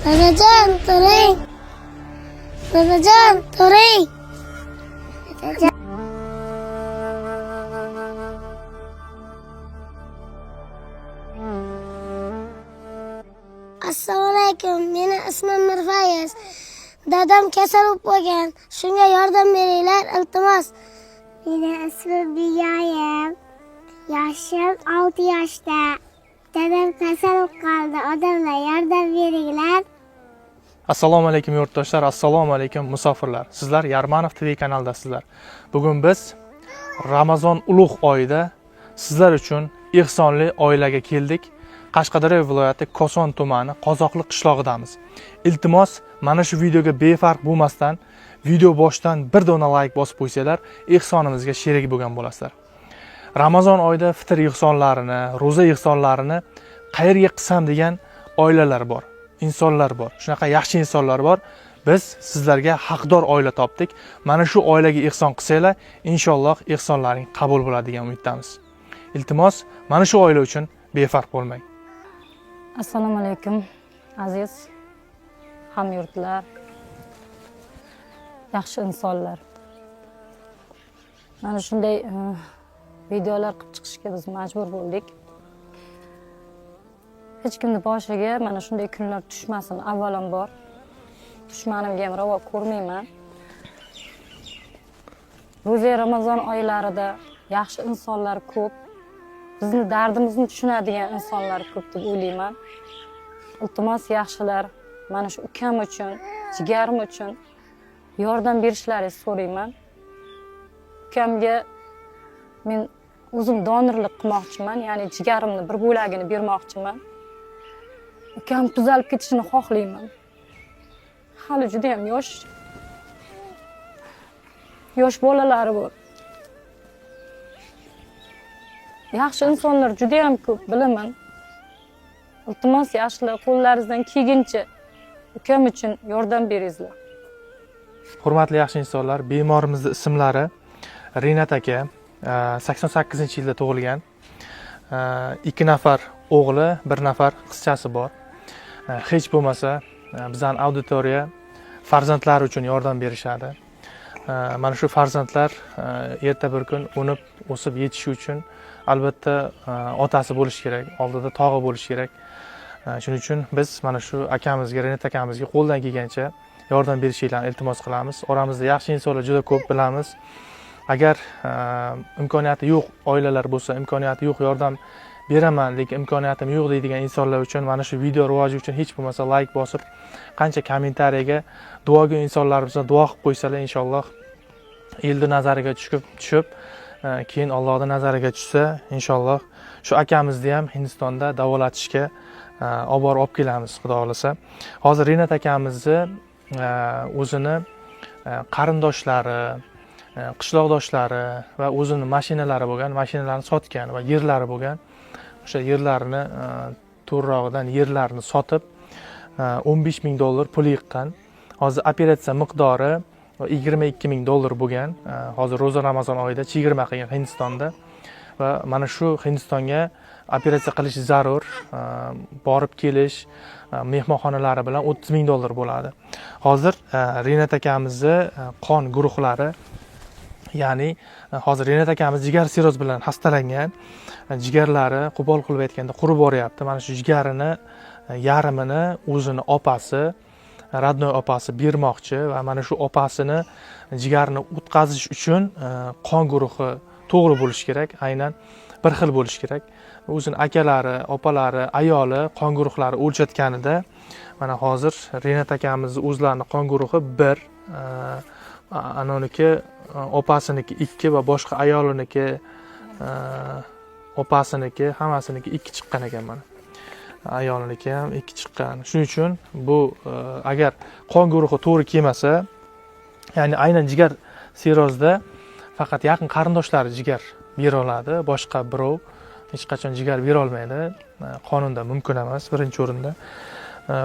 Dadajon, turing. Dadajon, turing. Dadajon. Assalomu alaykum. Meni ismim Mirfayz. Dadam kasal bo'lib qolgan. Shunga yordam beringlar, iltimos. Meni ismim Biyoyim. Yoshim 6 yoshda. Dadam kasal bo'lib qoldi. Odamlar yordam beringlar. Assalomu alaykum yurtdoshlar, assalomu alaykum musofirlar. Sizlar Yarmanov TV kanalidasizlar. Bugun biz Ramazon ulug' oyida sizlar uchun ehsonli oilaga keldik. Qashqadaryo viloyati Koson tumani Qozoqli qishlog'idamiz. Iltimos, mana shu videoga befarq bo'lmasdan, video boshidan bir dona like bosib qo'ysanglar, ehsonimizga sherik bo'lgan bo'lasizlar. Ramazon oyida fitr ehsonlarini, ro'za ehsonlarini qayerga qilsam degan oilalar bor, insonlar bor. Shunaqa yaxshi insonlar bor. Biz sizlarga haqdor oila topdik. Mana shu oilaga ehson qilsanglar, inshaalloh ehsonlaring qabul bo'ladi degan umiddamiz. Iltimos, mana shu oila uchun befarq bo'lmang. Assalomu alaykum aziz hamyurtlar, yaxshi insonlar. Mana shunday videolar qilib chiqishga biz majbur bo'ldik. Hech kimning boshiga mana shunday kunlar tushmasin avvalambor. Dushmanimga ham ravo ko'rmayman. Ro'za Ramazon oylarida yaxshi insonlar ko'p. Bizni dardimizni tushunadigan insonlar ko'p deb o'ylayman. Iltimos yaxshilar, mana shu ukam uchun, jigarim uchun yordam berishlaringizni so'rayman. Ukamga men o'zim donorlik qilmoqchiman, ya'ni jigarimni bir bo'lagini bermoqchiman. Ukam tuzalib ketishini xohlayman. Hali juda ham yosh bolalari bor. Yaxshi insonlar juda ham ko'p, bilaman. Iltimos yaxshilar, qo'llaringizdan kelguncha ukam uchun yordam beringizlar. Hurmatli yaxshi insonlar, bemorimizning ismlari Rinat aka, 88-yilda tug'ilgan. 2 nafar o'g'li, 1 nafar qizchasi bor. Hech bo'lmasa bizning auditoriya farzandlari uchun yordam berishadi. Mana shu farzandlar erta bir kun unib, o'sib yetishi uchun albatta otasi bo'lish kerak, oldida tog'i bo'lish kerak. Shuning uchun biz mana shu akamizga, Rinat akamizga qo'ldan kelgancha yordam berishinglarni iltimos qilamiz. Oramizda yaxshi insonlar juda ko'p, bilamiz. Agar imkoniyati yo'q oilalar bo'lsa, imkoniyati yo'q yordam beraman, lekin imkoniyatim yo'q deydigan insonlar uchun mana shu video rivoji uchun hech bo'lmasa like bosib, qancha kommentariyaga duoga insonlarimizga duo qilib qo'ysalar, inshaalloh elni nazariga tushib, keyin Allohning nazariga tushsa, inshaalloh shu akamizni ham Hindistonda davolatishga olib kelamiz, xudo xolasa. Hozir Rinat akamizni o'zini qarindoshlari, qishloqdoshlari va o'zini mashinalari bo'lgan, mashinalarini sotgan va yerlari bo'lgan. O'sha yerlarini to'rrog'idan yerlarini sotib $15 ming pul yiqqan. Hozir operatsiya miqdori $22 ming bo'lgan. Hozir ro'za Ramazon oyida chegirma qilgan Hindistonda va mana shu Hindistonga operatsiya qilish zarur. Borib kelish mehmonxonalari bilan $30 ming bo'ladi. Hozir Rinat akamizni qon guruhlari, ya'ni hozir Rinat akamiz jigar siroz bilan xastalangan. Jigarlari qo'pol qilib aytganda qurib boryapti. Mana shu jigarini yarmini o'zini opasi, radnoy opasi bermoqchi va mana shu opasini jigarini o'tkazish uchun qon guruhi to'g'ri bo'lishi kerak, aynan bir xil bo'lishi kerak. O'zini akalari, opalari, ayoli qon guruhlari o'lchatganida mana hozir Rinat akamizning o'zlarini qon guruhi 1, anoniki opasiniki 2 va boshqa ayoliniki, opasiniki, hammasiniki 2 chiqqan ekan mana. Ayoliniki ham 2 chiqqan. Shuning uchun bu agar qon guruhi to'g'ri kelmasa, ya'ni aynan jigar sirozda faqat yaqin qarindoshlari jigar bera oladi, boshqa birov hech qachon jigar bera olmaydi. Qonunda mumkin emas, birinchi o'rinda.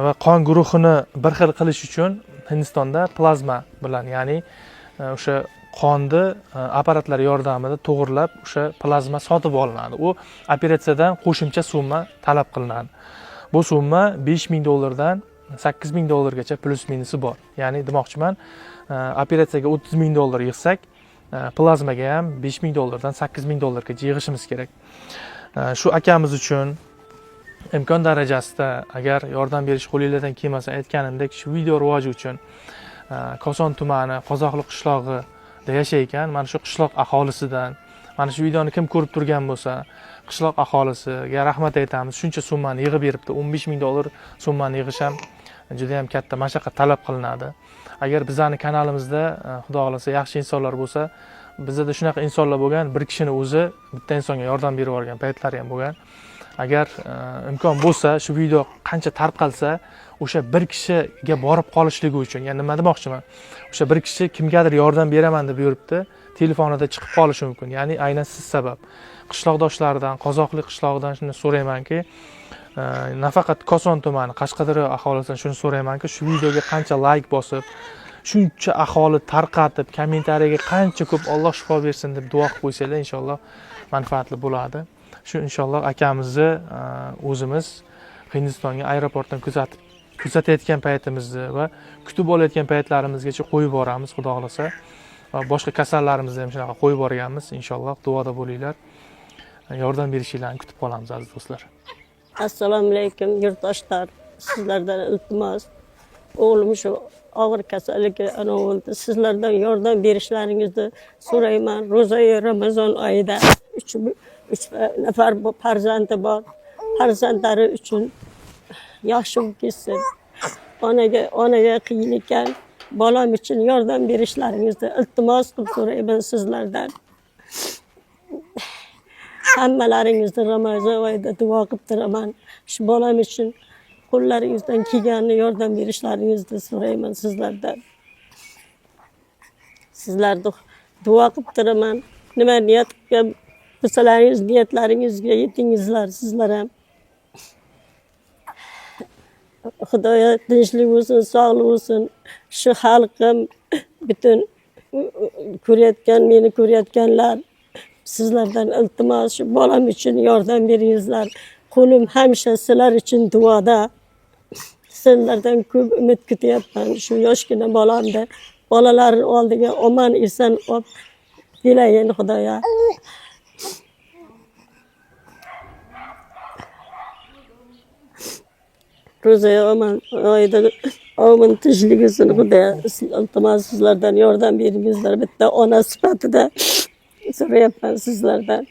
Va qon guruhini bir xil qilish uchun Hindistonda plazma bilan, ya'ni o'sha qonni apparatlar yordamida to'g'irlab o'sha plazma sotib olinadi. U operatsiyadan qo'shimcha summa talab qilinadi. Bu summa $5 ming $8,000 plus minusi bor. Ya'ni demoqchiman, operatsiyaga $30,000 yig'sak, plazmaga ham $5,000 $8,000 yig'ishimiz kerak. Shu akamiz uchun imkon darajasida agar yordam berish qo'lingizdan kelmasa, aytganimdek shu video rivoji uchun Koson tumani Qozoqli qishlog'ida yashayotgan mana shu qishloq aholisidan, mana shu videoni kim ko'rib turgan bo'lsa, qishloq aholisiga rahmat aytamiz. Shuncha summani yig'ib beribdi. $15,000 summani yig'ish ham juda ham katta mashaqqat talab qilinadi. Agar bizning kanalimizda xudo xolasa yaxshi insonlar bo'lsa, bizda shunaqa insonlar bo'lgan, bir kishini o'zi bitta insonga yordam berib yuborgan paytlari ham bo'lgan. Agar imkon bo'lsa, shu video qancha tarqalsa, o'sha bir kishiga borib qolishligi uchun, ya'ni nima demoqchiman? O'sha bir kishi kimgadir yordam beraman deb yuribdi, telefonida chiqib qolishi mumkin. Ya'ni aynan siz sabab. Qishloqdoshlardan, Qozoqli qishlog'idan shuni so'raymanki, nafaqat Koson tumani, Qashqadaryo aholisidan shuni so'raymanki, shu videoga qancha like bosib, shuncha aholi tarqatib, kommentariyaga qancha ko'p Alloh shifo bersin deb duo qilib qo'ysanglar, inshaalloh manfaatli bo'ladi. Shu inshaalloh akamizni o'zimiz Hindistonga aeroportdan kuzatayotgan paytimizda va kutib olayotgan paytlarimizgacha qo'yib boramiz, xudo xolasa. Va boshqa kasallarimizni ham shunaqa qo'yib borganmiz. Inshaalloh duoda bo'linglar. Yordam berishingizni kutib qolamiz aziz do'stlar. Assalomu alaykum yurtdoshlar. Sizlardan iltimos, o'g'lim shu og'ir kasalligi bo'ldi. Sizlardan yordam berishlaringizni so'rayman. Ro'za-yu Ramazon oyida 3 nafar farzandi bor. Farzandlari uchun yaxshi bo'lib ketsin. Onaga qiyin ekan. Bolam uchun yordam berishlaringizni iltimos qilib so'rayman sizlardan. Hammalaringizni Ramazon oyida duo qilib turaman. Shu bolam uchun qo'llaringizdan kelganini yordam berishlaringizni so'rayman sizlardan. Sizlarni duo qilib turaman. Nima niyat qilgan bo'lsalaringiz, niyatlaringizga yetingizlar sizlar ham. Xudoya tinchlik bo'lsin, sog'lik bo'lsin. Shu xalqim, butun meni ko'rayotganlar, sizlardan iltimos, shu bolam uchun yordam beringizlar. Qo'lim hamisha sizlar uchun duoda. Sizlardan ko'p umid kutyapman. Shu yoshgina bolamda bolalar oldiga omon eson olib kelayin Xudoya. Ro'za oyida omin tinchligisin Xudoya. Iltimos sizlardan yordam beringizlar. Bitta ona sifatida so'rayapman sizlardan.